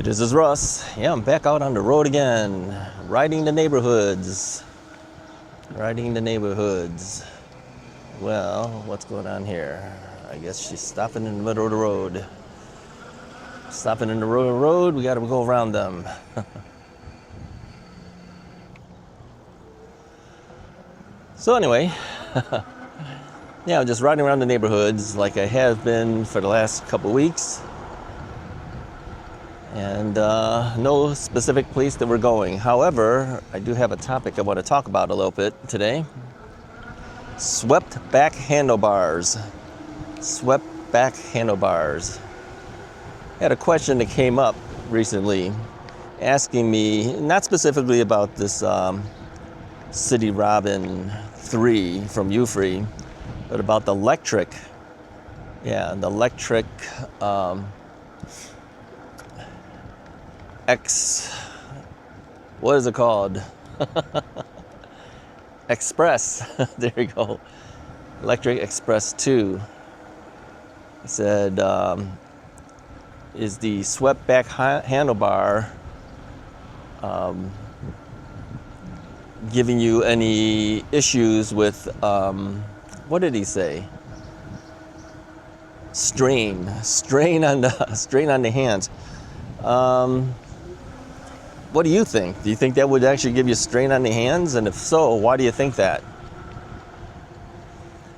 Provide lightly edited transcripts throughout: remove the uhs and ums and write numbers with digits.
This is Russ. Yeah, I'm back out on the road again, riding the neighborhoods. Well, what's going on here? I guess she's stopping in the middle of the road. We gotta go around them. So anyway, yeah, I'm just riding around the neighborhoods like I have been for the last couple weeks. And no specific place that we're going. However, I do have a topic I want to talk about a little bit today. Swept back handlebars. I had a question that came up recently asking me, not specifically about this City Robin 3 from Ufree, but about the lectric. Yeah, the lectric what is it called? Express. There you go. Electric Express 2. It said, is the swept back handlebar giving you any issues with, what did he say? Strain on the hands. What do you think? Do you think that would actually give you strain on the hands? And if so, why do you think that?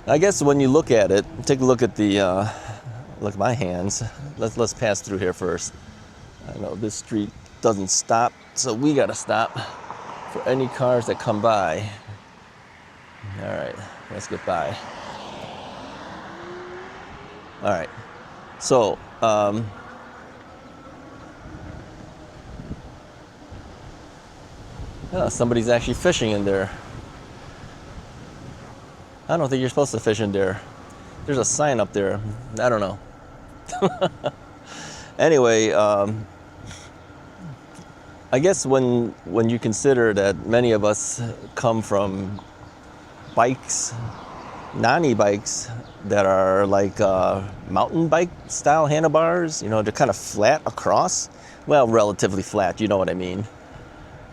I guess when you look at it, take a look at the look at my hands. Let's pass through here first. I know this street doesn't stop, so we gotta stop for any cars that come by. All right, let's get by. All right, so oh, somebody's actually fishing in there. I don't think you're supposed to fish in there. There's a sign up there. I don't know. Anyway, I guess when you consider that many of us come from bikes, non-e-bikes that are like mountain bike style handlebars, you know, they're kind of flat across. Well, relatively flat, you know what I mean.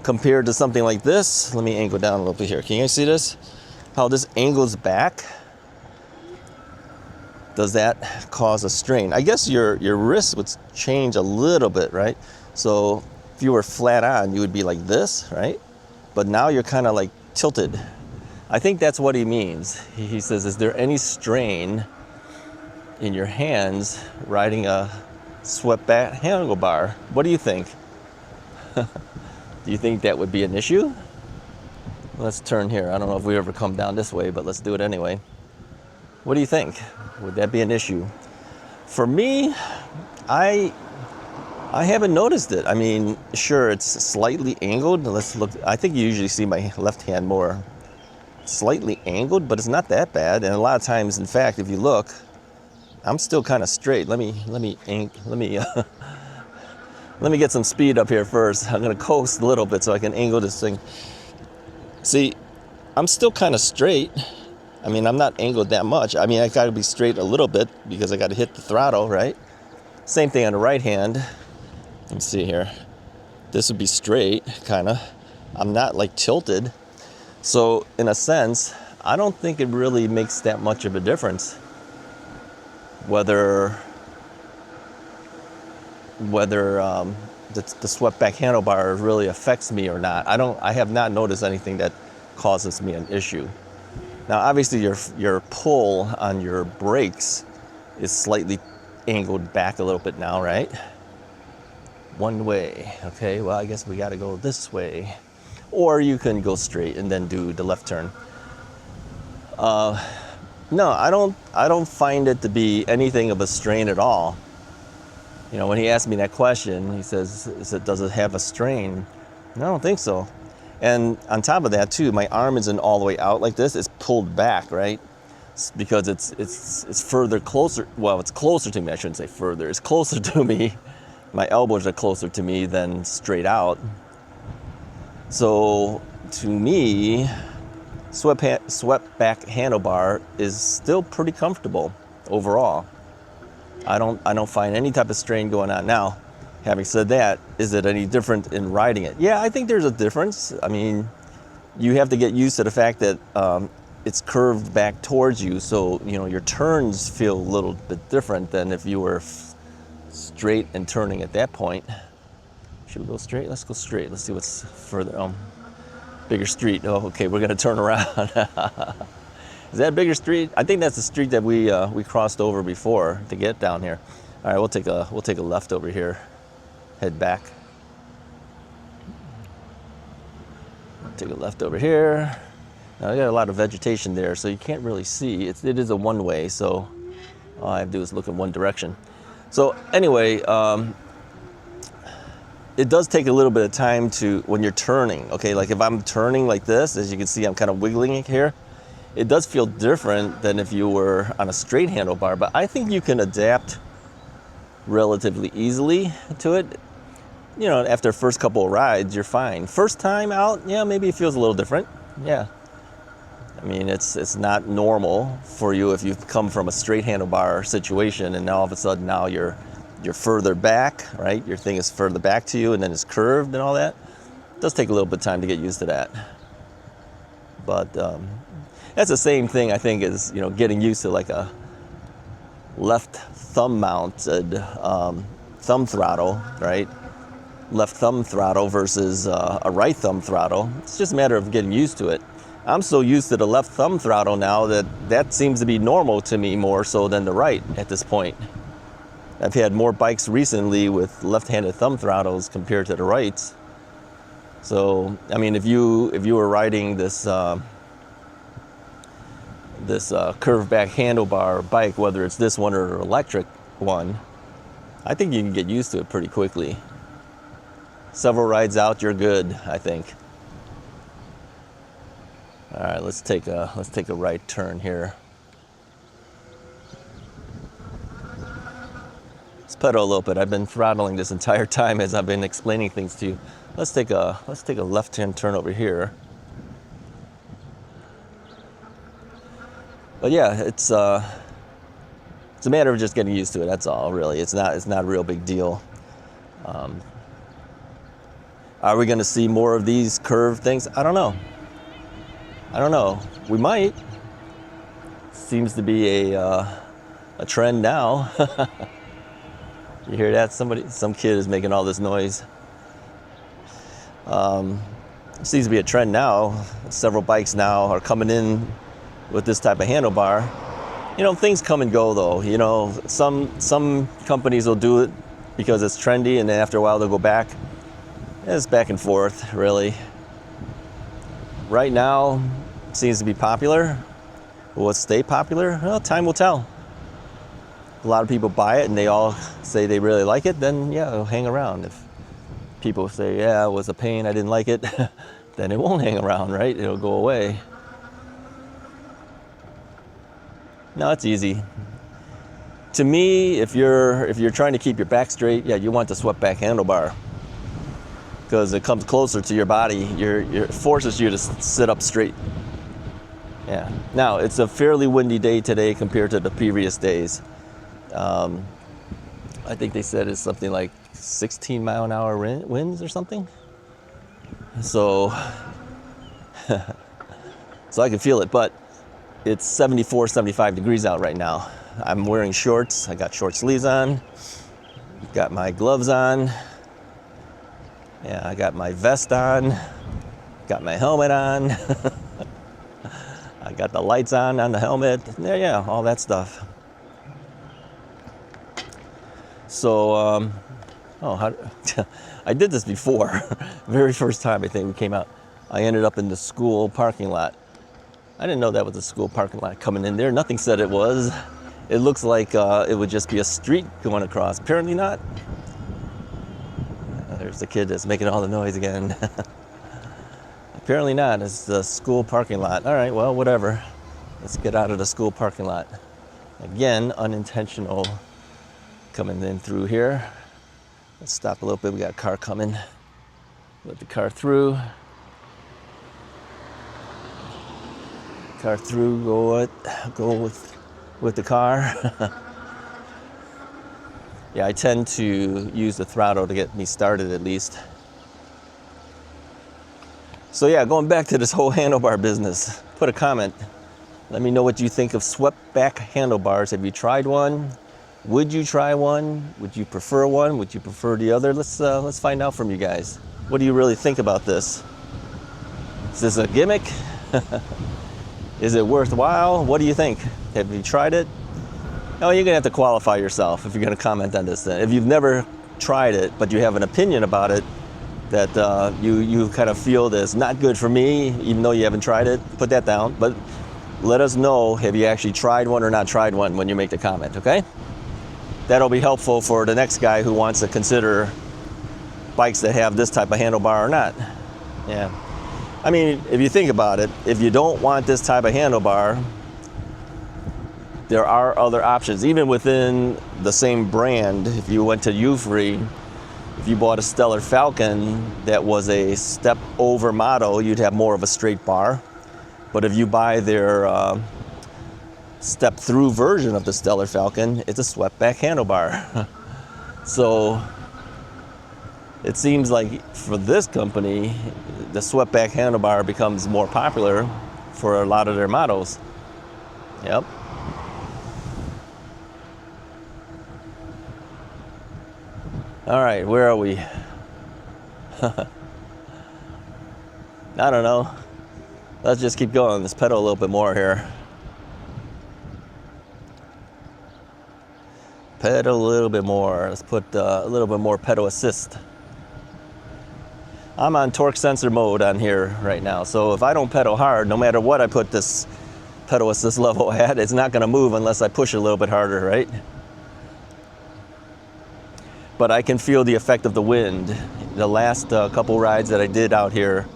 Compared to something like this, let me angle down a little bit here. Can you see this? How this angles back? Does that cause a strain? I guess your wrist would change a little bit, right? So if you were flat on, you would be like this, right? But now you're kind of like tilted. I think that's what he means. He says, is there any strain in your hands riding a swept back handlebar? What do you think? Do you think that would be an issue? Let's turn here. I don't know if we ever come down this way, but let's do it anyway. What do you think? Would that be an issue? For me, I haven't noticed it. I mean, sure, it's slightly angled. Let's look. I think you usually see my left hand more slightly angled, but it's not that bad. And a lot of times, in fact, if you look, I'm still kind of straight. Let me get some speed up here first. I'm gonna coast a little bit so I can angle this thing. See, I'm still kind of straight. I mean, I'm not angled that much. I mean, I gotta be straight a little bit because I gotta hit the throttle, right? Same thing on the right hand. Let me see here. This would be straight, kinda. I'm not like tilted. So in a sense, I don't think it really makes that much of a difference whether the swept back handlebar really affects me or not. I have not noticed anything that causes me an issue. Now, obviously your pull on your brakes is slightly angled back a little bit now, right? One way, okay, well, I guess we gotta go this way. Or you can go straight and then do the left turn. No, I don't find it to be anything of a strain at all. You know, when he asked me that question, he says, does it have a strain? I don't think so. And on top of that too, my arm isn't all the way out like this. It's pulled back, right? Because it's further closer. Well, it's closer to me. I shouldn't say further. It's closer to me. My elbows are closer to me than straight out. So to me, swept back handlebar is still pretty comfortable overall. I don't find any type of strain going on. Now, Having said that, is it any different in riding it? Yeah, I think there's a difference. I mean, you have to get used to the fact that it's curved back towards you, so you know your turns feel a little bit different than if you were straight and turning at that point. Should we go straight? Let's go straight. Let's see what's further. Bigger street. Oh, okay, we're gonna turn around. Is that a bigger street? I think that's the street that we crossed over before to get down here. All right, we'll take a left over here. Head back. Take a left over here. Now, I got a lot of vegetation there, so you can't really see. It is a one-way, so all I have to do is look in one direction. So anyway, it does take a little bit of time when you're turning. Okay, like if I'm turning like this, as you can see, I'm kind of wiggling it here. It does feel different than if you were on a straight handlebar, but I think you can adapt relatively easily to it. You know, after the first couple of rides, you're fine. First time out, yeah, maybe it feels a little different. Yeah. I mean, it's not normal for you if you've come from a straight handlebar situation and now all of a sudden now you're further back, right? Your thing is further back to you and then it's curved and all that. It does take a little bit of time to get used to that. But that's the same thing, I think, as, you know, getting used to like a left thumb mounted thumb throttle, right? Left thumb throttle versus a right thumb throttle. It's just a matter of getting used to it. I'm so used to the left thumb throttle now that seems to be normal to me more so than the right at this point. I've had more bikes recently with left-handed thumb throttles compared to the rights. So, I mean, if you were riding this curved back handlebar bike, whether it's this one or an electric one, I think you can get used to it pretty quickly. Several rides out, you're good, I think. All right, let's take a right turn here. Let's pedal a little bit. I've been throttling this entire time as I've been explaining things to you. Let's take a left-hand turn over here. But yeah, it's a matter of just getting used to it. That's all, really. It's not a real big deal. Are we going to see more of these curved things? I don't know. We might. Seems to be a trend now. You hear that? Some kid is making all this noise. Seems to be a trend now. Several bikes now are coming in with this type of handlebar. You know, things come and go though. You know, some companies will do it because it's trendy, and then after a while they'll go back. It's back and forth, really. Right now, it seems to be popular. Will it stay popular? Well, time will tell. A lot of people buy it and they all say they really like it, then yeah, it'll hang around. If people say, yeah, it was a pain, I didn't like it, then it won't hang around, right? It'll go away. No, it's easy. To me, if you're trying to keep your back straight, yeah, you want the swept back handlebar because it comes closer to your body. It forces you to sit up straight. Yeah. Now, it's a fairly windy day today compared to the previous days. I think they said it's something like 16-mile-an-hour winds or something. So, so I can feel it, but it's 74, 75 degrees out right now. I'm wearing shorts. I got short sleeves on. Got my gloves on. Yeah, I got my vest on. Got my helmet on. I got the lights on the helmet. Yeah, all that stuff. So, I did this before. Very first time I think we came out. I ended up in the school parking lot. I didn't know that was a school parking lot coming in there. Nothing said it was. It looks like it would just be a street going across. Apparently not. There's the kid that's making all the noise again. Apparently not. It's the school parking lot. All right, well, whatever. Let's get out of the school parking lot. Again, unintentional coming in through here. Let's stop a little bit. We got a car coming. Let the car through. Car through. Go with the car. Yeah, I tend to use the throttle to get me started at least. So yeah, going back to this whole handlebar business, put a comment. Let me know what you think of swept back handlebars. Have you tried one? Would you try one? Would you prefer one? Would you prefer the other? Let's find out from you guys. What do you really think about this? Is this a gimmick? Is it worthwhile? What do you think? Have you tried it? Oh, you're gonna have to qualify yourself if you're gonna comment on this then. If you've never tried it, but you have an opinion about it, that you kind of feel that it's not good for me, even though you haven't tried it, put that down. But let us know, have you actually tried one or not tried one when you make the comment, okay? That'll be helpful for the next guy who wants to consider bikes that have this type of handlebar or not. Yeah. I mean, if you think about it, if you don't want this type of handlebar, there are other options. Even within the same brand, if you went to U-Free, if you bought a Stellar Falcon that was a step over model, you'd have more of a straight bar. But if you buy their step through version of the Stellar Falcon, it's a swept back handlebar. So it seems like for this company, the swept back handlebar becomes more popular for a lot of their models. Yep. All right, where are we? I don't know. Let's just keep going. Let's pedal a little bit more here. Pedal a little bit more. Let's put a little bit more pedal assist. I'm on torque sensor mode on here right now. So if I don't pedal hard, no matter what I put this pedal assist level at, it's not gonna move unless I push a little bit harder, right? But I can feel the effect of the wind. The last couple rides that I did out here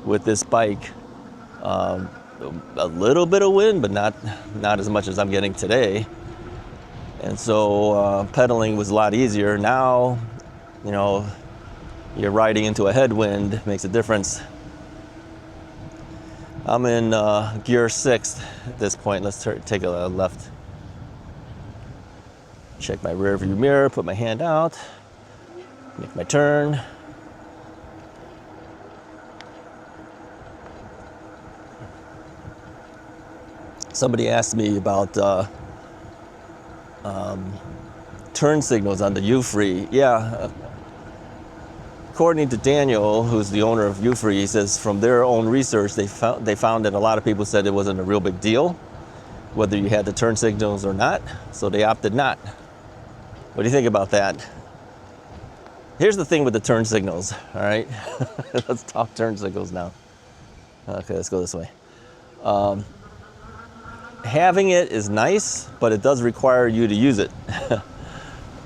with this bike, a little bit of wind, but not as much as I'm getting today. And so pedaling was a lot easier. Now, you know, you're riding into a headwind, makes a difference. I'm in gear 6 at this point. Let's take a left. Check my rear view mirror, put my hand out, make my turn. Somebody asked me about turn signals on the U-Free. Yeah, according to Daniel, who's the owner of U-Free, he says from their own research, they found that a lot of people said it wasn't a real big deal, whether you had the turn signals or not, so they opted not. What do you think about that? Here's the thing with the turn signals, all right? Let's talk turn signals now. Okay, let's go this way. Having it is nice, but it does require you to use it.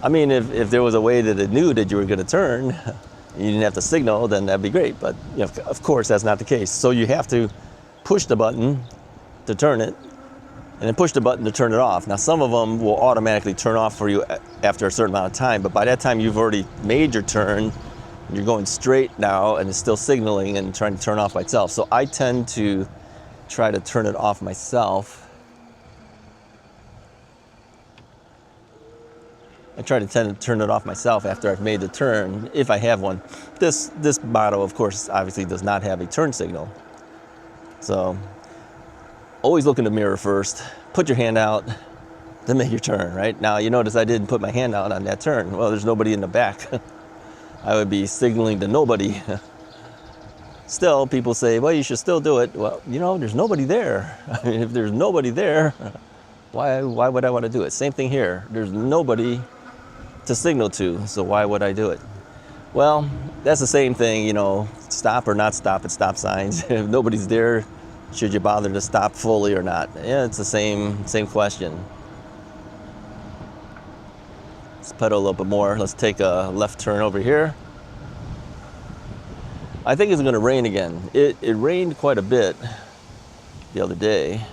I mean, if there was a way that it knew that you were gonna turn, and you didn't have to signal, then that'd be great. But you know, of course, that's not the case. So you have to push the button to turn it, and then push the button to turn it off. Now, some of them will automatically turn off for you after a certain amount of time, but by that time you've already made your turn, you're going straight now, and it's still signaling and trying to turn off by itself. So I tend to try to turn it off myself. I tend to turn it off myself after I've made the turn, if I have one. This model, of course, obviously does not have a turn signal. So always look in the mirror first, put your hand out, then make your turn, right? Now, you notice I didn't put my hand out on that turn. Well, there's nobody in the back. I would be signaling to nobody. Still, people say, well, you should still do it. Well, you know, there's nobody there. I mean, if there's nobody there, why would I want to do it? Same thing here. There's nobody to signal to, so why would I do it? Well, that's the same thing, you know, stop or not stop at stop signs. If nobody's there, should you bother to stop fully or not? Yeah, it's the same question. Let's pedal a little bit more. Let's take a left turn over here. I think it's gonna rain again. It rained quite a bit the other day.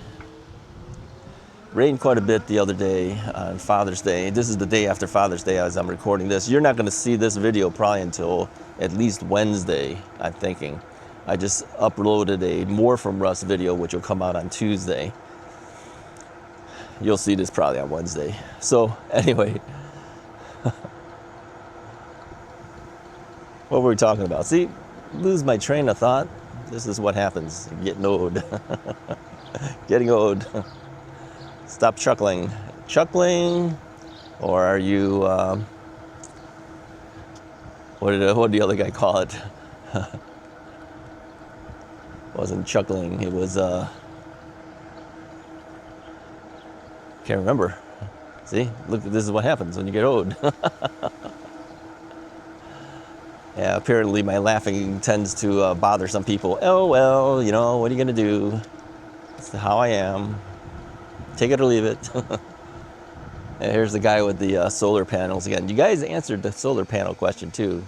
Rained quite a bit the other day on Father's Day. This is the day after Father's Day as I'm recording this. You're not gonna see this video probably until at least Wednesday, I'm thinking. I just uploaded a More from Russ video, which will come out on Tuesday. You'll see this probably on Wednesday. So anyway, What were we talking about? See, lose my train of thought. This is what happens. Getting old. Getting old. Stop chuckling. Chuckling, or are you? What did the other guy call it? Wasn't chuckling. It was. Can't remember. See, look. This is what happens when you get old. Yeah, apparently my laughing tends to bother some people. Oh, well, you know, what are you going to do? It's how I am. Take it or leave it. And here's the guy with the solar panels again. You guys answered the solar panel question too.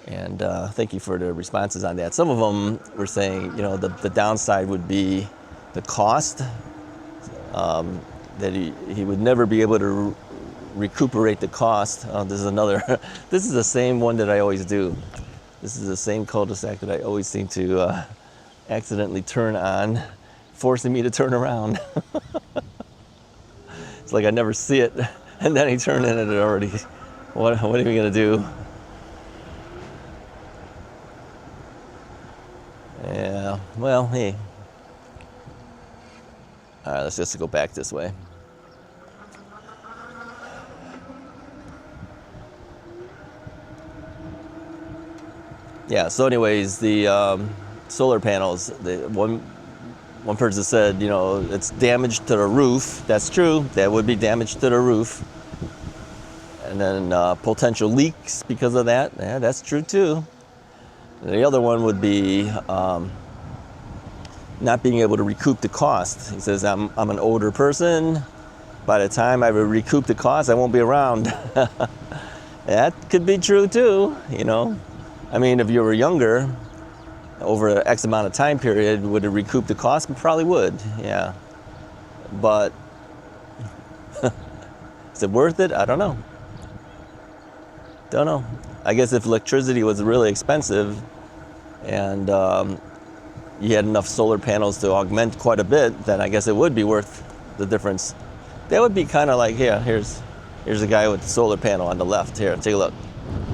And thank you for the responses on that. Some of them were saying, you know, the downside would be the cost. That he would never be able to recuperate the cost. This is another, this is the same one that I always do. This is the same cul-de-sac that I always seem to accidentally turn on, forcing me to turn around. It's like I never see it, and then I turn in it already. What are we gonna do? Yeah, well, hey. All right, let's just go back this way. Yeah, so anyways, the solar panels, one person said, you know, it's damage to the roof. That's true. That would be damage to the roof. And then potential leaks because of that. Yeah, that's true too. And the other one would be not being able to recoup the cost. He says, I'm an older person. By the time I recoup the cost, I won't be around. That could be true too, you know. I mean, if you were younger, over an X amount of time period, would it recoup the cost? Probably would, yeah. But is it worth it? I don't know. Don't know. I guess if electricity was really expensive and you had enough solar panels to augment quite a bit, then I guess it would be worth the difference. That would be kind of like, yeah, here's a guy with the solar panel on the left. Here, take a look.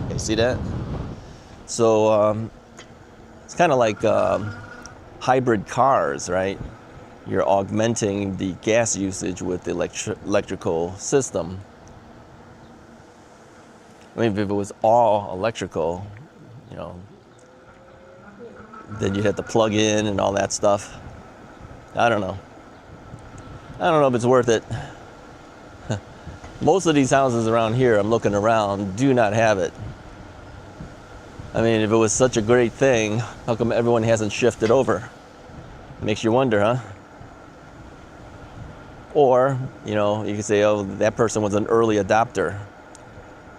You see that? So it's kind of like hybrid cars, right? You're augmenting the gas usage with the electrical system. I mean, if it was all electrical, you know, then you'd have to plug in and all that stuff. I don't know. I don't know if it's worth it. Most of these houses around here, I'm looking around, do not have it. I mean, if it was such a great thing, how come everyone hasn't shifted over? Makes you wonder, huh? Or, you know, you can say, oh, that person was an early adopter.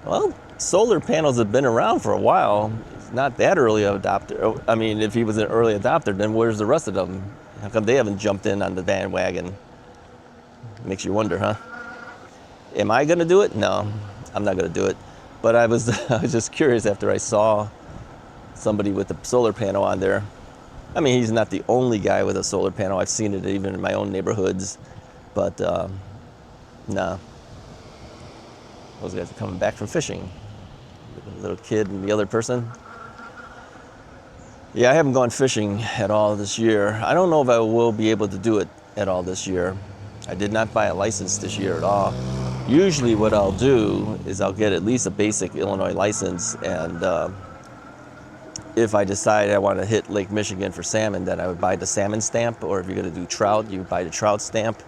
Well, solar panels have been around for a while. It's not that early adopter. I mean, if he was an early adopter, then where's the rest of them? How come they haven't jumped in on the bandwagon? Makes you wonder, huh? Am I gonna do it? No, I'm not gonna do it. But I was just curious after I saw somebody with a solar panel on there. I mean, he's not the only guy with a solar panel. I've seen it even in my own neighborhoods. But, nah. Those guys are coming back from fishing. The little kid and the other person. Yeah, I haven't gone fishing at all this year. I don't know if I will be able to do it at all this year. I did not buy a license this year at all. Usually what I'll do is I'll get at least a basic Illinois license, and if I decide I want to hit Lake Michigan for salmon, then I would buy the salmon stamp, or if you're going to do trout, you would buy the trout stamp.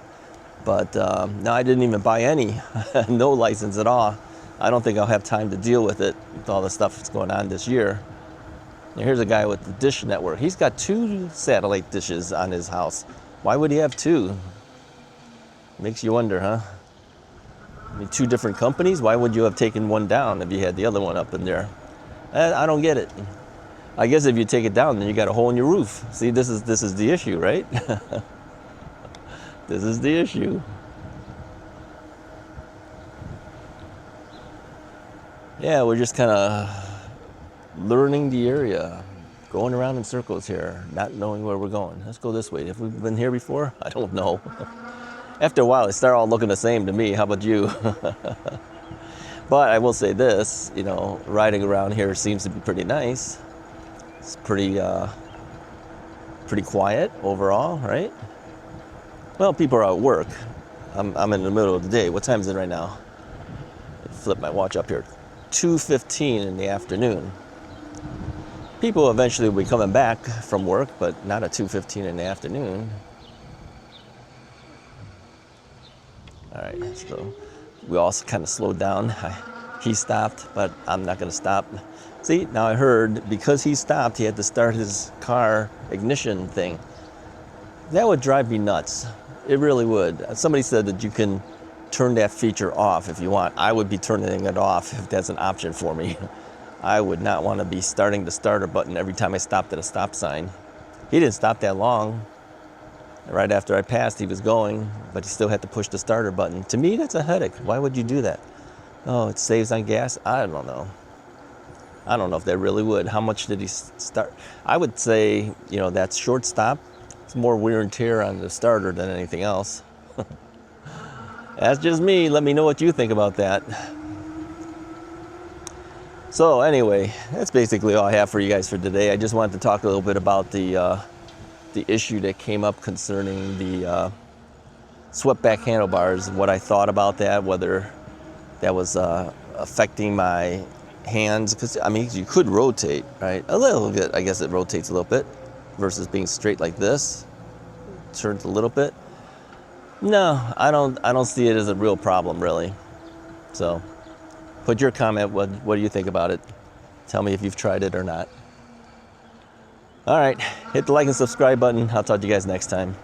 But no, I didn't even buy any, no license at all. I don't think I'll have time to deal with it, with all the stuff that's going on this year. And here's a guy with the Dish Network. He's got 2 satellite dishes on his house. Why would he have 2? Makes you wonder, huh? I mean, 2 different companies? Why would you have taken one down if you had the other one up in there? I don't get it. I guess if you take it down, then you got a hole in your roof. See, this is the issue, right? This is the issue. Yeah, we're just kind of learning the area, going around in circles here, not knowing where we're going. Let's go this way. Have we been here before? I don't know. After a while, they start all looking the same to me. How about you? But I will say this, you know, riding around here seems to be pretty nice. It's pretty quiet overall, right? Well, people are at work. I'm in the middle of the day. What time is it right now? Flip my watch up here. 2:15 in the afternoon. People eventually will be coming back from work, but not at 2:15 in the afternoon. All right, so we also kind of slowed down. He stopped, but I'm not going to stop. See, now I heard because he stopped, he had to start his car ignition thing. That would drive me nuts. It really would. Somebody said that you can turn that feature off if you want. I would be turning it off if that's an option for me. I would not want to be starting the starter button every time I stopped at a stop sign. He didn't stop that long. Right after I passed, he was going, but he still had to push the starter button. To me, that's a headache. Why would you do that? Oh, it saves on gas? I don't know. I don't know if that really would. How much did he start? I would say, you know, that short stop, it's more wear and tear on the starter than anything else. That's just me. Let me know what you think about that. So anyway, that's basically all I have for you guys for today. I just wanted to talk a little bit about the issue that came up concerning the swept back handlebars, what I thought about that, whether that was affecting my hands, because I mean you could rotate, right? A little bit, I guess it rotates a little bit versus being straight like this. Turns a little bit. No, I don't see it as a real problem really. So put your comment, what do you think about it? Tell me if you've tried it or not. All right, hit the like and subscribe button. I'll talk to you guys next time.